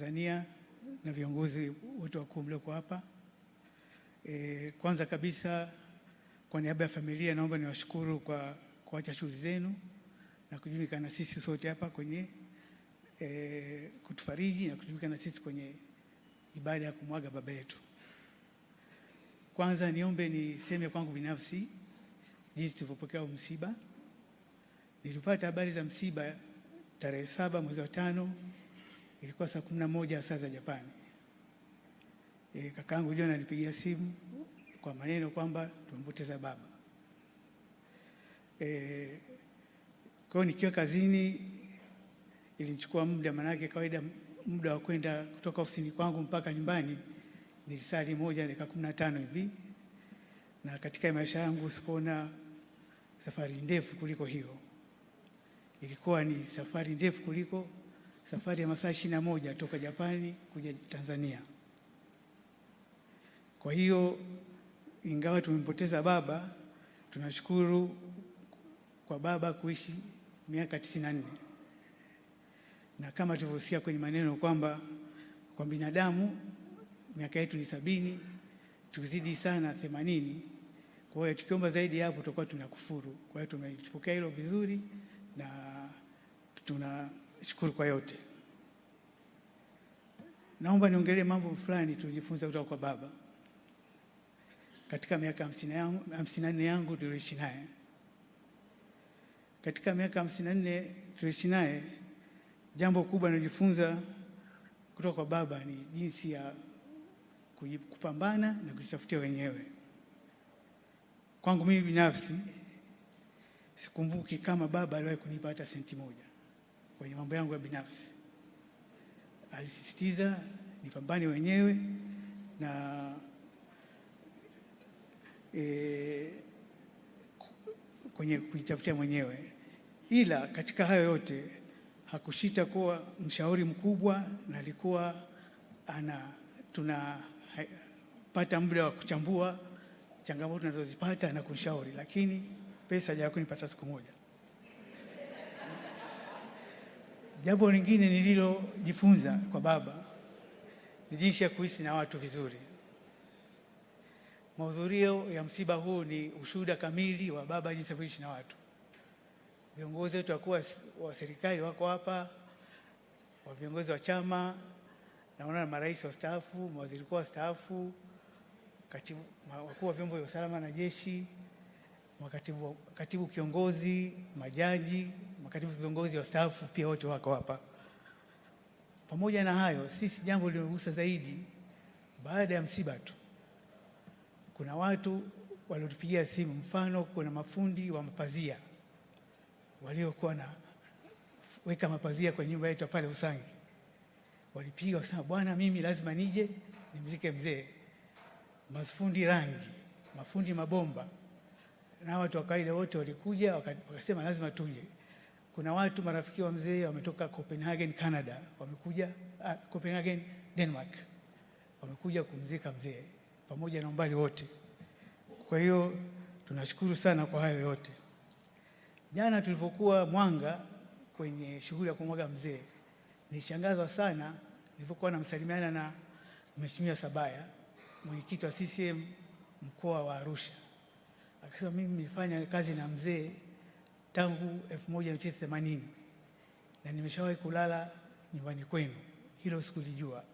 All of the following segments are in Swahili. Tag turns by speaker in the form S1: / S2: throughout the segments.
S1: Tanzania na viongozi wote wakuu mlioko hapa. Kwanza kabisa kwa niaba ya familia naomba niwashukuru kwa kuacha shughuli zenu na kujumuika na sisi sote hapa kwenye kutufariji na kujumuika na sisi kwenye ibada ya kumwaga baba yetu. Kwanza niombe niseme kwangu binafsi jinsi tulivyopokea msiba. Nilipata habari za msiba tarehe 7 mwezi wa 5, ilikuwa saa 11 saa za Japani. Kakaangu John alipigia simu kwa maneno kwamba tumempoteza baba. Kwa nikiwa kazini ilinichukua muda, manake kawaida muda wa kwenda kutoka ofisini kwangu mpaka nyumbani ni saa 1 dakika 15 hivi, na katika maisha yangu sikuona safari ndefu kuliko hiyo. Ilikuwa ni safari ndefu kuliko safari ya masaa 21 toka Japani kuja Tanzania. Kwa hiyo ingawa tumempoteza baba, tunashukuru kwa baba kuishi miaka 94. Na kama tulivyosikia kwenye maneno kwamba kwa binadamu miaka yetu ni 70, tukizidi sana 80. Kwa hiyo tukiomba zaidi hapo tutakuwa tunakufuru. Kwa hiyo tumepokea hilo vizuri na tunashukuru kwa yote. Naomba niongelee mambo fulani tulijifunza kutoka kwa baba katika miaka 54 yangu tuliishi naye. Katika miaka 54 tuliishi naye, jambo kubwa nilijifunza kutoka kwa baba ni jinsi ya kupambana na kujitafutia wenyewe. Kwangu mimi binafsi sikumbuki kama baba aliwahi kunipa hata senti moja kwenye mambo yangu ya binafsi. Alisisitiza nipambane wenyewe na kwenye kujitafutia mwenyewe, ila katika hayo yote hakushita kuwa mshauri mkubwa, na alikuwa tunapata muda wa kuchambua changamoto tunazozipata na kunishauri, lakini pesa hajawahi kunipata siku moja. Jambo lingine nililojifunza kwa baba ni jinsi ya kuishi na watu vizuri. Mahudhurio ya msiba huu ni ushuhuda kamili wa baba jinsi ya kuishi na watu. Viongozi wetu wa serikali wako hapa, wa viongozi wa chama, naona marais wastaafu, mawaziri wakuu wastaafu, wakuu wa vyombo vya usalama na jeshi, katibu kiongozi, majaji, makatibu viongozi wastaafu pia wote wako hapa. Pamoja na hayo, sisi jambo lilogusa zaidi baada ya msiba tu, kuna watu waliotupigia simu. Mfano, kuna mafundi wa mapazia waliokuwa na weka mapazia kwenye nyumba yetu pale Usangi. Walipiga wakasema, bwana, mimi lazima nije nimzike mzee. Mafundi rangi, mafundi mabomba na watu wa kawaida wote walikuja wakasema lazima tuje. Kuna watu marafiki wa mzee wametoka Copenhagen, Canada, wamekuja Copenhagen, Denmark, wamekuja kumzika mzee pamoja na umbali wote. Kwa hiyo tunashukuru sana kwa hayo yote. Jana tulipokuwa Mwanga kwenye shughuli ya kumwaga mzee, nilishangazwa sana nilipokuwa namsalimiana na Mheshimiwa Sabaya, mwenyekiti wa CCM mkoa wa Arusha. Akasema, mimi nilifanya kazi na mzee tangu 1980 na nimeshawahi kulala nyumbani kwenu. Hilo sikulijua.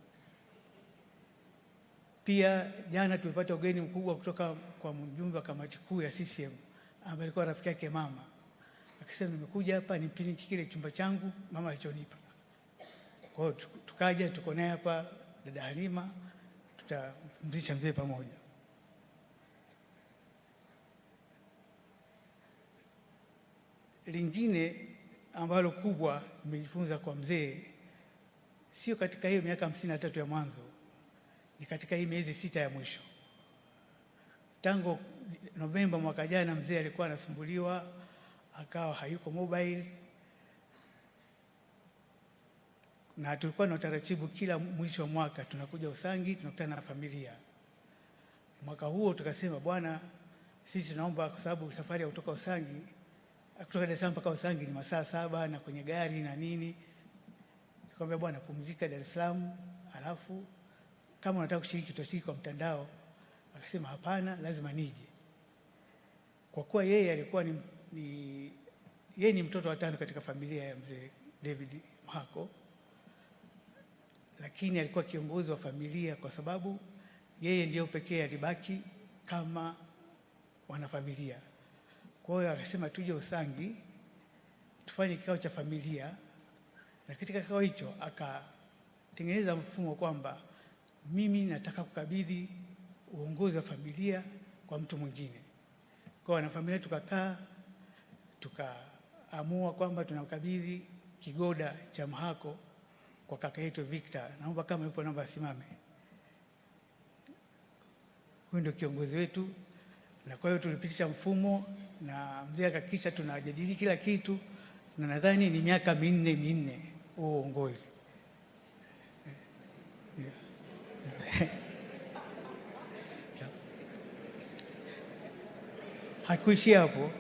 S1: Pia jana tulipata ugeni mkubwa kutoka kwa mjumbe wa kamati kuu ya CCM ambaye alikuwa rafiki yake mama. Akasema, nimekuja hapa nipiniki kile chumba changu mama alichonipa. Kwa hiyo tukaja, tuko naye hapa dada Halima, tutamzisha mzee pamoja. Lingine ambalo kubwa nimejifunza kwa mzee, sio katika hiyo miaka 53 ya mwanzo, ni katika hii miezi 6 ya mwisho. Tangu Novemba mwaka jana mzee alikuwa anasumbuliwa, akawa hayuko mobile, na tulikuwa na utaratibu kila mwisho wa mwaka tunakuja Usangi, tunakutana na familia. Mwaka huo tukasema, bwana, sisi tunaomba, kwa sababu safari ya kutoka Usangi, kutoka Dar es Salaam mpaka Usangi ni masaa 7 na kwenye gari na nini, Nikamwambia bwana, pumzika Dar es Salaam, alafu kama unataka kushiriki tutashiriki kwa mtandao. Akasema hapana, lazima nije. Kwa kuwa yeye alikuwa yeye ni mtoto wa 5 katika familia ya mzee David Mhako, lakini alikuwa kiongozi wa familia kwa sababu yeye ndio pekee alibaki kama wanafamilia. Kwa hiyo akasema tuje Usangi tufanye kikao cha familia, na katika kikao hicho akatengeneza mfumo kwamba mimi nataka kukabidhi uongozi wa familia kwa mtu mwingine. Kwa wanafamilia tukakaa tukaamua kwamba tunakabidhi kigoda cha Mhako kwa kaka yetu Victor. Naomba kama yupo naomba asimame. Huyu ndio kiongozi wetu, na kwa hiyo tulipitisha mfumo na mzee akakisha tunajadili kila kitu, na nadhani ni miaka minne huo uongozi. Hakuishia hapo.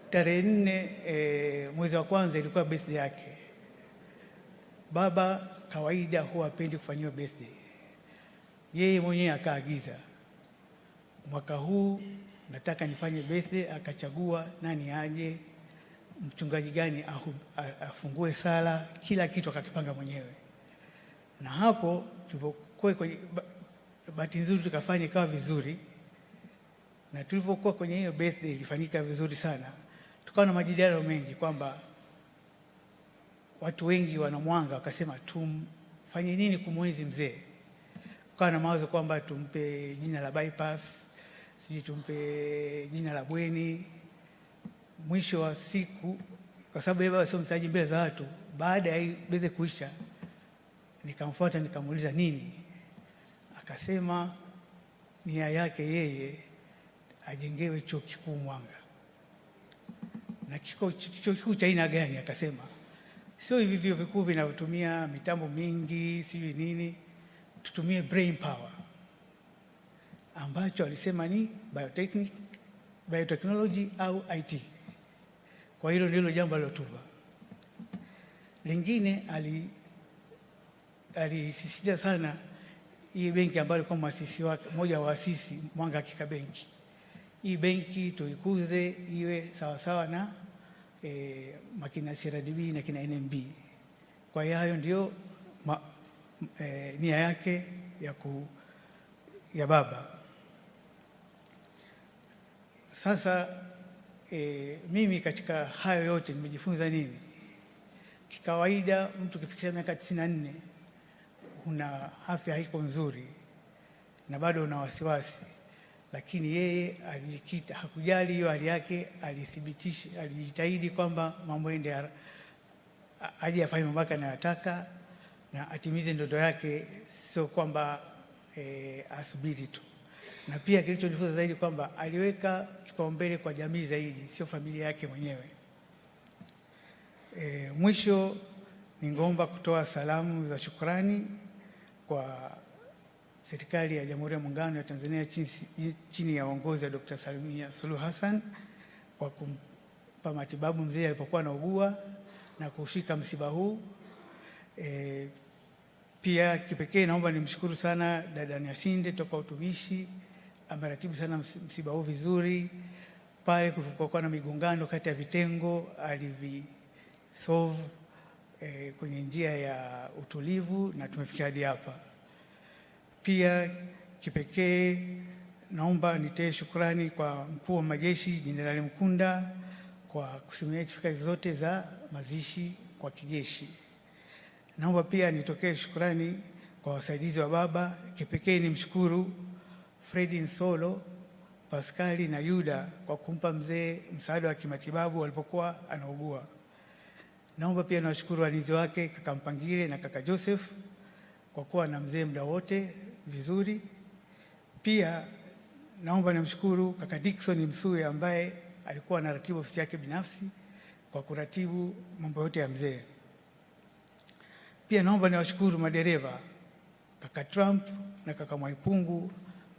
S1: Tarehe 4 mwezi wa kwanza ilikuwa birthday yake. Baba kawaida huwa hapendi kufanyiwa birthday. Yeye mwenyewe akaagiza, mwaka huu nataka nifanye birthday. Akachagua nani aje, mchungaji gani afungue sala, kila kitu akakipanga mwenyewe. Na hapo tulipokuwa kwenye bahati nzuri tukafanya ikawa vizuri, na tulipokuwa kwenye hiyo birthday ilifanyika vizuri sana. Tukawa na majadiliano mengi kwamba watu wengi wanamwanga, wakasema tumfanye nini kumwenzi mzee. Tukawa na mawazo kwamba tumpe jina la bypass, sijui tumpe jina la bweni. Mwisho wa siku, kwa sababu yeye sio msaji mbele za watu, baada ya birthday kuisha nikamfuata nikamuuliza nini. Akasema nia yake yeye ajengewe chuo kikuu Mwanga. Na chuo kikuu cha aina gani? Akasema sio hivi vyuo vikuu vinavyotumia mitambo mingi sijui nini, tutumie brain power, ambacho alisema ni biotechnology au IT. Kwa hilo ndilo jambo alilotupa. Lingine alisisitiza sana hii benki ambayo alikuwa muasisi wake, mmoja wa waasisi Mwanga Hakika Benki. Hii benki tuikuze iwe sawa sawa na makina CRDB na kina NMB. Kwa hiyo hayo ndio nia yake ya baba. Sasa mimi katika hayo yote nimejifunza nini? Kikawaida mtu kifikisha miaka 94 una afya haiko nzuri na bado una wasiwasi, lakini yeye alijikita, hakujali hiyo hali yake, alithibitisha, alijitahidi kwamba mambo ende aje afanye mambo yake anayotaka na atimize ndoto yake, sio kwamba asubiri tu. Na pia kilichojifunza zaidi kwamba aliweka kipaumbele kwa jamii zaidi, sio familia yake mwenyewe. Mwisho ningeomba kutoa salamu za shukrani kwa serikali ya Jamhuri ya Muungano wa Tanzania chini ya uongozi wa Dr. Samia Suluhu Hassan kwa kumpa matibabu mzee alipokuwa anaugua na kushika msiba huu. Pia kipekee naomba nimshukuru sana dada Nyashinde toka utumishi, ameratibu sana msiba huu vizuri. Pale kulikuwa na migongano kati ya vitengo alivisolve kwenye njia ya utulivu na tumefikia hadi hapa. Pia kipekee naomba nitoe shukrani kwa mkuu wa majeshi Jenerali Mkunda kwa kusimamia itifaki zote za mazishi kwa kijeshi. Naomba pia nitokee shukrani kwa wasaidizi wa baba. Kipekee nimshukuru Fredi Nsolo, Paskali na Yuda kwa kumpa mzee msaada wa kimatibabu alipokuwa anaugua. Naomba pia nawashukuru walinzi wake kaka Mpangile na kaka Joseph kwa kuwa na mzee muda wote vizuri. Pia naomba nimshukuru kaka Dickson Msuya ambaye alikuwa anaratibu ofisi yake binafsi kwa kuratibu mambo yote ya mzee. Pia naomba niwashukuru madereva kaka Trump na kaka Mwaipungu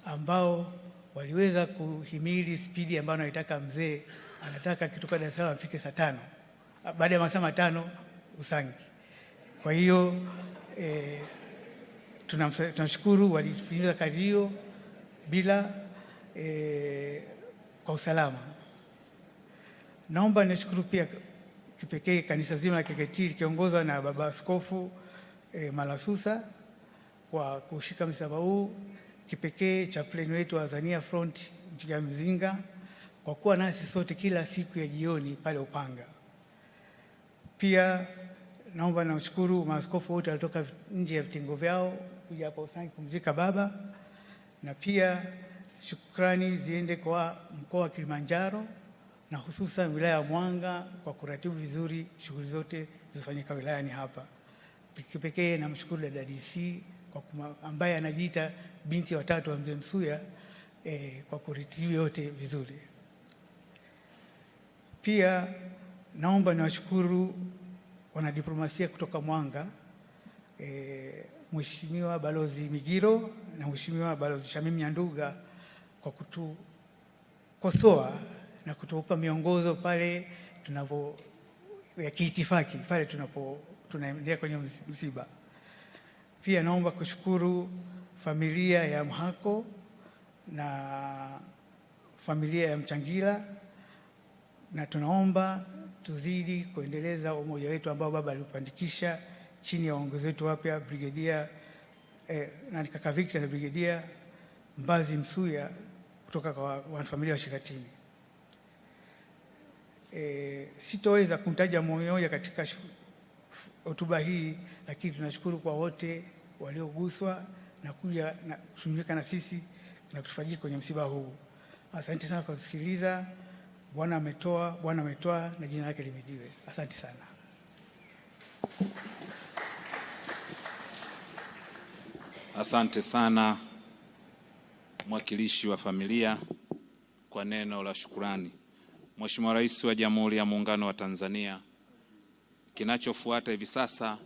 S1: ambao waliweza kuhimili spidi ambayo anaitaka mzee. Anataka kitoka Dar es Salaam afike saa 5, baada ya masaa 5 Usangi. Kwa hiyo tunashukuru walitimiza kazi hiyo bila kwa usalama. Naomba nishukuru pia kipekee kanisa zima la KKKT likiongozwa na Baba Askofu Malasusa kwa kushika msalaba huu, kipekee chaplain wetu wa Azania Front Mchiga Mzinga kwa kuwa nasi sote kila siku ya jioni pale Upanga. Pia naomba namshukuru maaskofu wote walitoka nje ya vitengo vyao kuja hapa Usangi kumzika baba, na pia shukrani ziende kwa mkoa wa Kilimanjaro na hususan wilaya ya Mwanga kwa kuratibu vizuri shughuli zote zilizofanyika wilayani hapa. Kipekee namshukuru dada DC ambaye anajiita binti watatu wa Mzee Msuya kwa kuratibu yote vizuri. Pia naomba niwashukuru wanadiplomasia kutoka Mwanga, Mheshimiwa Balozi Migiro na Mheshimiwa Balozi Shamim Nyanduga kwa kutukosoa na kutupa miongozo pale ya kiitifaki pale tunaendelea kwenye msiba. Pia naomba kushukuru familia ya Mhako na familia ya Mchangila, na tunaomba tuzidi kuendeleza umoja wetu ambao baba aliupandikisha chini ya uongozi wetu wapya Brigedia na kaka Victor na Brigedia Mbazi Msuya kutoka kwa wanafamilia wa Shikatini. Sitoweza kumtaja mmoja katika hotuba hii, lakini tunashukuru kwa wote walioguswa na kuja na kushiriki na sisi na kutufariji kwenye msiba huu. Asante sana kwa kusikiliza. Bwana ametoa na jina lake lihimidiwe. Asante sana.
S2: Asante sana mwakilishi wa familia kwa neno la shukrani. Mheshimiwa Rais wa Jamhuri ya Muungano wa Tanzania, kinachofuata hivi sasa